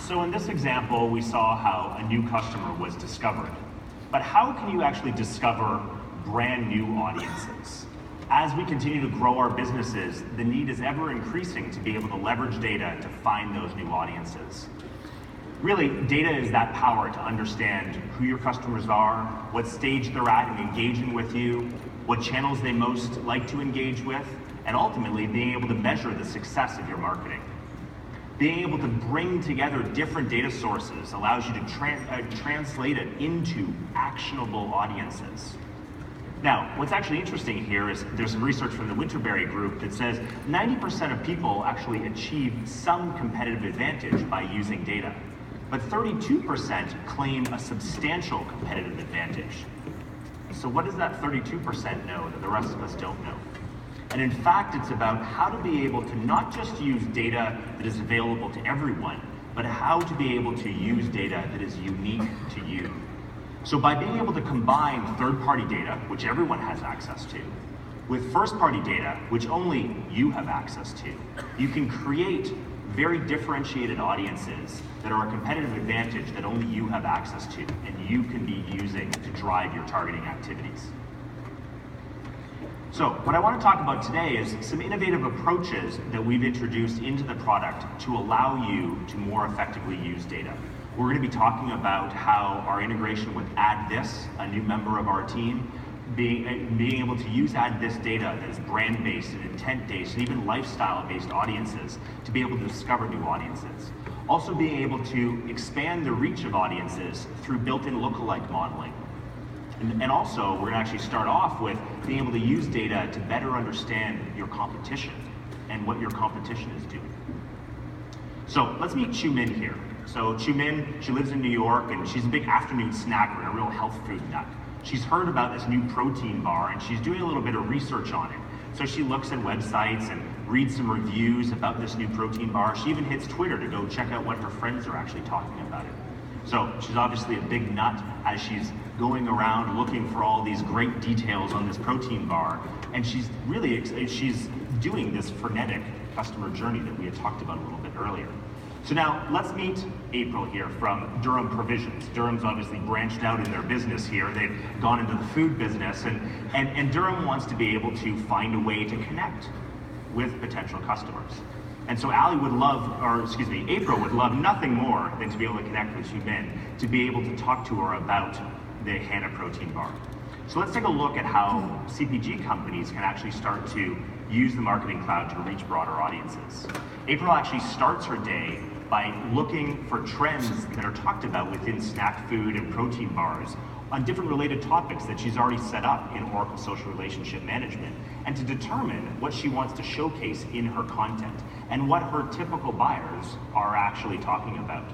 So in this example, we saw how a new customer was discovered. But how can you actually discover brand new audiences? As we continue to grow our businesses, the need is ever increasing to be able to leverage data to find those new audiences. Really, data is that power to understand who your customers are, what stage they're at in engaging with you, what channels they most like to engage with, and ultimately being able to measure the success of your marketing. Being able to bring together different data sources allows you to translate it into actionable audiences. Now, what's actually interesting here is there's some research from the Winterberry group that says 90% of people actually achieve some competitive advantage by using data, but 32% claim a substantial competitive advantage. So what does that 32% know that the rest of us don't know? And in fact, it's about how to be able to not just use data that is available to everyone, but how to be able to use data that is unique to you. So by being able to combine third-party data, which everyone has access to, with first-party data, which only you have access to, you can create very differentiated audiences that are a competitive advantage that only you have access to and you can be using to drive your targeting activities. So what I want to talk about today is some innovative approaches that we've introduced into the product to allow you to more effectively use data. We're going to be talking about how our integration with AddThis, a new member of our team, being able to use AddThis data that is brand-based and intent-based and even lifestyle-based audiences to be able to discover new audiences. Also being able to expand the reach of audiences through built-in lookalike modeling. And also, we're going to actually start off with being able to use data to better understand your competition and what your competition is doing. So let's meet Chu Min here. So Chu Min, she lives in New York and she's a big afternoon snacker and a real health food nut. She's heard about this new protein bar and she's doing a little bit of research on it. So she looks at websites and reads some reviews about this new protein bar. She even hits Twitter to go check out what her friends are actually talking about it. So she's obviously a big nut as she's going around looking for all these great details on this protein bar. And she's doing this frenetic customer journey that we had talked about a little bit earlier. So now let's meet April here from Durham Provisions. Durham's obviously branched out in their business here. They've gone into the food business and Durham wants to be able to find a way to connect with potential customers. And so April would love nothing more than to be able to connect with Chu Min, to be able to talk to her about the Hannah protein bar. So let's take a look at how CPG companies can actually start to use the Marketing Cloud to reach broader audiences. April actually starts her day by looking for trends that are talked about within snack food and protein bars on different related topics that she's already set up in Oracle Social Relationship Management, and to determine what she wants to showcase in her content and what her typical buyers are actually talking about.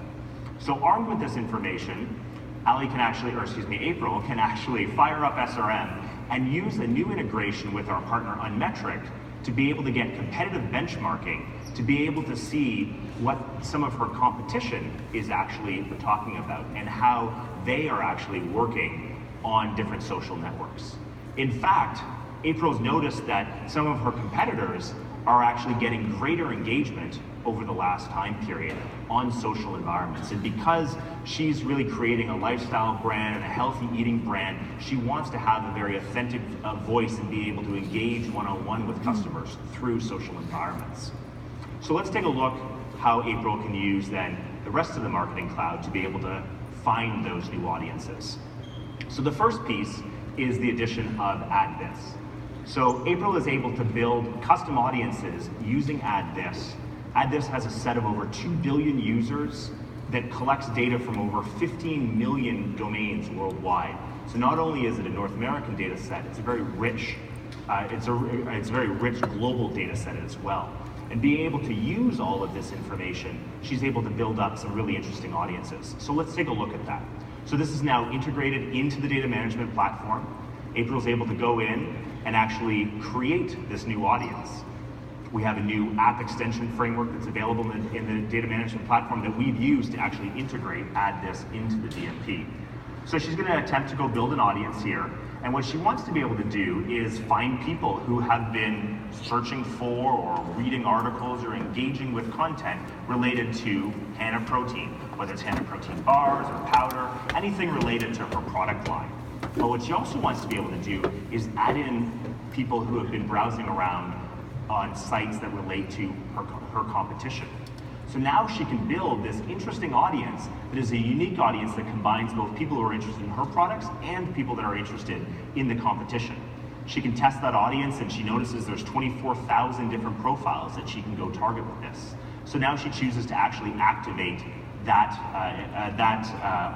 So armed with this information, April can actually fire up SRM and use a new integration with our partner Unmetric to be able to get competitive benchmarking, to be able to see what some of her competition is actually talking about and how they are actually working on different social networks. In fact, April's noticed that some of her competitors are actually getting greater engagement over the last time period on social environments. And because she's really creating a lifestyle brand and a healthy eating brand, she wants to have a very authentic voice and be able to engage one-on-one with customers through social environments. So let's take a look how April can use then the rest of the Marketing Cloud to be able to find those new audiences. So the first piece is the addition of AddThis. So April is able to build custom audiences using AddThis. AddThis has a set of over 2 billion users that collects data from over 15 million domains worldwide. So not only is it a North American data set, it's a very rich, global data set as well. And being able to use all of this information, she's able to build up some really interesting audiences. So let's take a look at that. So this is now integrated into the data management platform. April's able to go in and actually create this new audience. We have a new app extension framework that's available in the data management platform that we've used to actually integrate AddThis into the DMP. So she's going to attempt to go build an audience here, And what she wants to be able to do is find people who have been searching for or reading articles or engaging with content related to Hana protein, whether it's Hana protein bars or powder, anything related to her product line. But what she also wants to be able to do is add in people who have been browsing around on sites that relate to her competition. So now she can build this interesting audience that is a unique audience that combines both people who are interested in her products and people that are interested in the competition. She can test that audience, and she notices there's 24,000 different profiles that she can go target with this. So now she chooses to actually activate that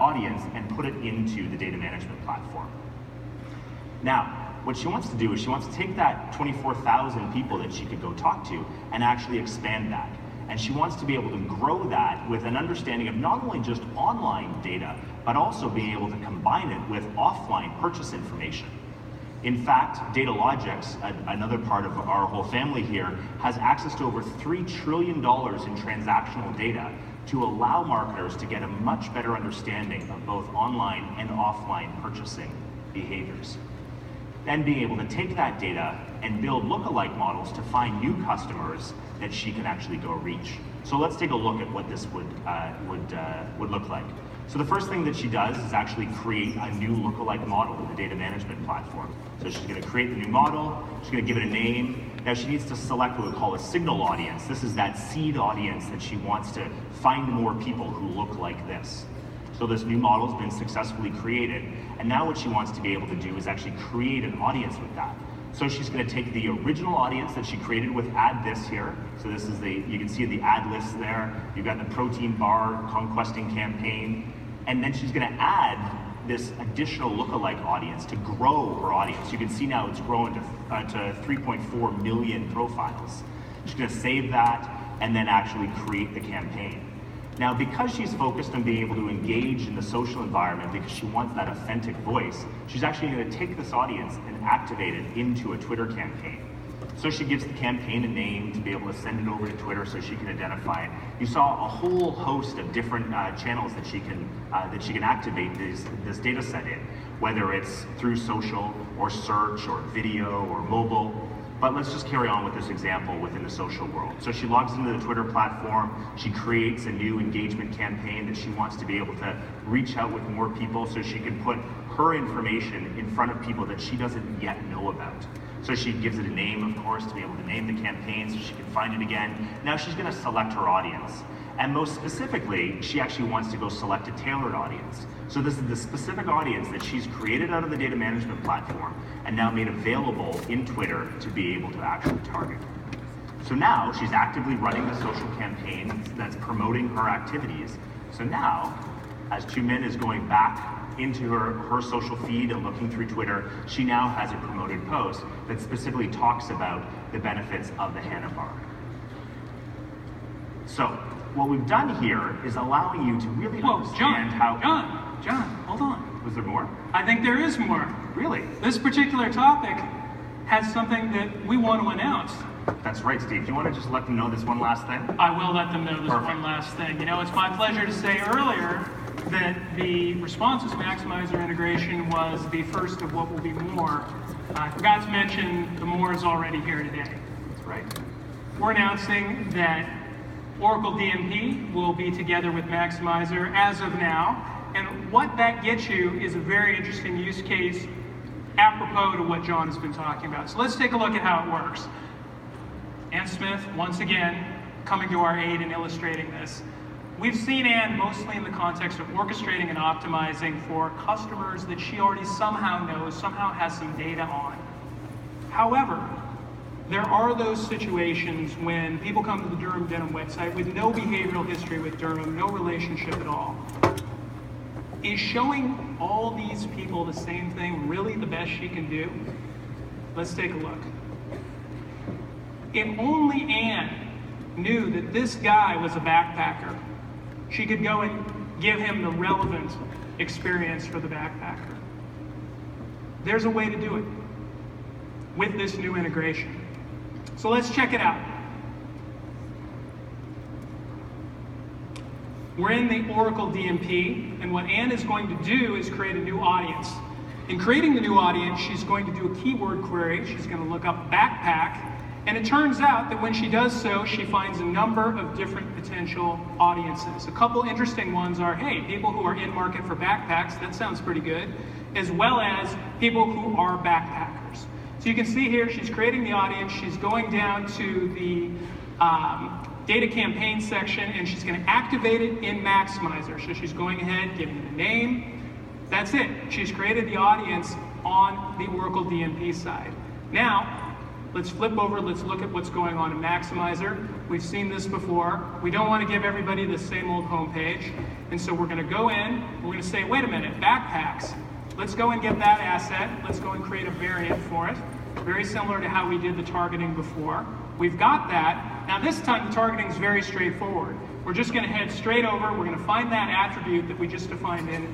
audience and put it into the data management platform. Now, what she wants to do is she wants to take that 24,000 people that she could go talk to and actually expand that. And she wants to be able to grow that with an understanding of not only just online data, but also being able to combine it with offline purchase information. In fact, Datalogix, another part of our whole family here, has access to over $3 trillion in transactional data to allow marketers to get a much better understanding of both online and offline purchasing behaviors. Then being able to take that data and build lookalike models to find new customers that she can actually go reach. So let's take a look at what this would look like. So the first thing that she does is actually create a new lookalike model in the data management platform. So she's going to create the new model, she's going to give it a name. Now she needs to select what we call a signal audience. This is that seed audience that she wants to find more people who look like this. So this new model has been successfully created, and now what she wants to be able to do is actually create an audience with that. So she's going to take the original audience that she created with AddThis here. So this is you can see the ad list there. You've got the protein bar conquesting campaign, and then she's going to add this additional lookalike audience to grow her audience. You can see now it's grown to 3.4 million profiles. She's going to save that and then actually create the campaign. Now, because she's focused on being able to engage in the social environment, because she wants that authentic voice, she's actually going to take this audience and activate it into a Twitter campaign. So she gives the campaign a name to be able to send it over to Twitter so she can identify it. You saw a whole host of different channels that she can activate this data set in, whether it's through social or search or video or mobile. But let's just carry on with this example within the social world. So she logs into the Twitter platform, she creates a new engagement campaign that she wants to be able to reach out with more people so she can put her information in front of people that she doesn't yet know about. So she gives it a name, of course, to be able to name the campaign so she can find it again. Now she's going to select her audience. And most specifically, she actually wants to go select a tailored audience. So this is the specific audience that she's created out of the data management platform and now made available in Twitter to be able to actually target. So now she's actively running the social campaign that's promoting her activities. So now, as Chumin is going back into her social feed and looking through Twitter, she now has a promoted post that specifically talks about the benefits of the Hana bar. So what we've done here is allowing you to really understand how... John, hold on. Was there more? I think there is more. Really? This particular topic has something that we want to announce. That's right, Steve. Do you want to just let them know this one last thing? I will let them know this Perfect. one last thing. You know, it's my pleasure to say earlier that the Responses Maximizer integration was the first of what will be more. I forgot to mention the more is already here today. That's right. We're announcing that Oracle DMP will be together with Maximizer as of now. And what that gets you is a very interesting use case apropos to what John has been talking about. So let's take a look at how it works. Ann Smith, once again, coming to our aid in illustrating this. We've seen Ann mostly in the context of orchestrating and optimizing for customers that she already somehow knows, somehow has some data on. However, there are those situations when people come to the Durham Denim website with no behavioral history with Durham, no relationship at all. Is showing all these people the same thing really the best she can do? Let's take a look. If only Ann knew that this guy was a backpacker, she could go and give him the relevant experience for the backpacker. There's a way to do it with this new integration. So let's check it out. We're in the Oracle DMP, and what Ann is going to do is create a new audience. In creating the new audience, she's going to do a keyword query. She's going to look up backpack. And it turns out that when she does so, she finds a number of different potential audiences. A couple interesting ones are, hey, people who are in market for backpacks, that sounds pretty good, as well as people who are backpackers. So you can see here, she's creating the audience, she's going down to the data campaign section, and she's going to activate it in Maximizer. So she's going ahead, giving it a name. That's it. She's created the audience on the Oracle DMP side. Now, let's flip over, let's look at what's going on in Maximizer. We've seen this before. We don't want to give everybody the same old homepage. And so we're going to go in, we're going to say, wait a minute, backpacks. Let's go and get that asset. Let's go and create a variant for it. Very similar to how we did the targeting before. We've got that. Now this time the targeting is very straightforward. We're just going to head straight over. We're going to find that attribute that we just defined in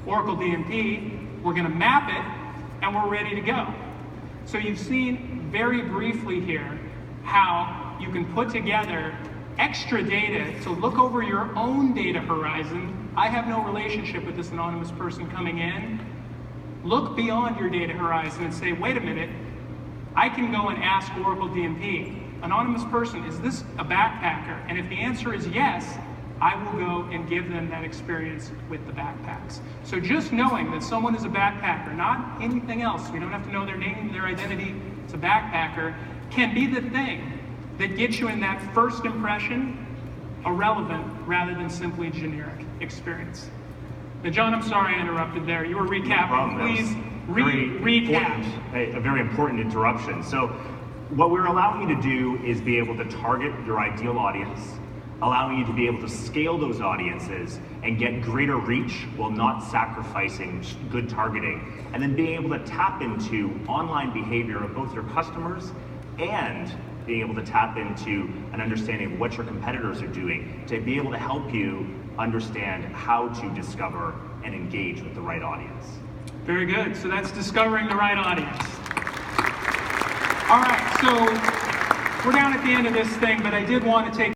Oracle DMP. We're going to map it, and we're ready to go. So you've seen very briefly here how you can put together extra data to look over your own data horizon. I have no relationship with this anonymous person coming in. Look beyond your data horizon and say, wait a minute, I can go and ask Oracle DMP, anonymous person, is this a backpacker? And if the answer is yes, I will go and give them that experience with the backpacks. So just knowing that someone is a backpacker, not anything else, we don't have to know their name, their identity, it's a backpacker, can be the thing that gets you in that first impression a relevant rather than simply generic experience. Now, John, I'm sorry I interrupted there. You were recapping. Please recap. A very important interruption. So what we're allowing you to do is be able to target your ideal audience, allowing you to be able to scale those audiences and get greater reach while not sacrificing good targeting, and then being able to tap into online behavior of both your customers and being able to tap into an understanding of what your competitors are doing to be able to help you understand how to discover and engage with the right audience. Very good. So that's discovering the right audience. All right, so we're down at the end of this thing, but I did want to take